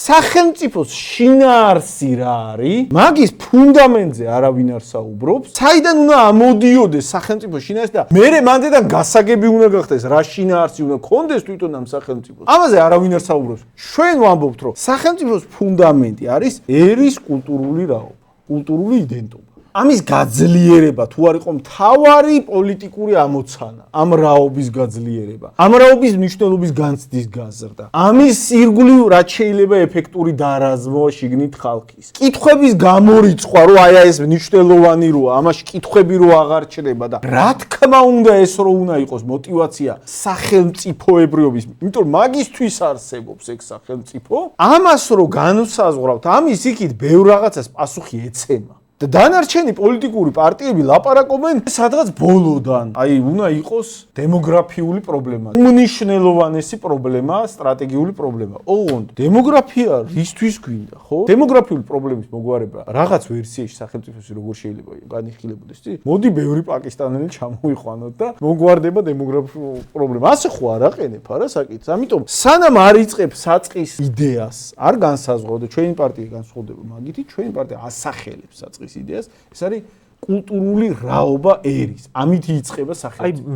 სახელმწიფოს შინაარსი რა არის? მაგის ფუნდამენტზე არავინ არ საუბრობს. საიდან უნდა ამოდიოდეს სახელმწიფო შინაარსი და მერე მანდედან გასაგები უნდა გახდეს რა შინაარსი უნდა კონდეს თვითონ ამ სახელმწიფოს. ამაზე არავინ არ საუბრობს. ჩვენ ვამბობთ, რომ სახელმწიფოს ფუნდამენტი არის ერის კულტურული რაობა, კულტურული იდენტობა. ამის გაძლიერება თუ არ იყო მთავარი პოლიტიკური ამოცანა, ამ რაობის გაძლიერება, ამ რაობის მნიშვნელობის განცდის გაზრდა. ამის ირგვლივ რაც შეიძლება ეფექტური დარაზმვა შიგნით ხალხის. კითხვების გამორიცხვა, რომ აი ეს მნიშვნელოვანი როა, ამაში კითხვები რო აღარ ჩრდება და რა თქმა უნდა ეს რო უნდა იყოს мотиваცია სახელმწიფოებრიობის, იმიტომ რომ მაგისთვის არსებობს ეგ სახელმწიფო, ამას რო განსაზღვრავთ, ამის იქით ბევრ რაღაცას პასუხი ეცემა. და დანარჩენი პოლიტიკური პარტიები ლაპარაკობენ სადღაც ბოლოდან. აი, უნდა იყოს დემოგრაფიული პრობლემა. უმნიშვნელოვანესი პრობლემა, სტრატეგიული პრობლემა. ოღონდ, დემოგრაფია რისთვის გვინდა, ხო? დემოგრაფიული პრობლემის მოგვარება რაღაც ვერსიაში სახელმწიფოში როგორ შეიძლება განიხილებოდეს, წი? მოდი ბევრი პაკისტანელი ჩამოიყვანოთ და მოგვარდება დემოგრაფიული პრობლემა. ასე ხო არ აყენებ არა საკითხს. ამიტომ სანამ არ იწყებ საწყის იდეას, არ განსაზღვრავ და ჩვენი პარტია განსხვავდება მაგითი, ჩვენი პარტია ასახელებს საწყის იდეას, ეს არის კულტურული რაობა ერის. ამით იწყება სახელმწიფო.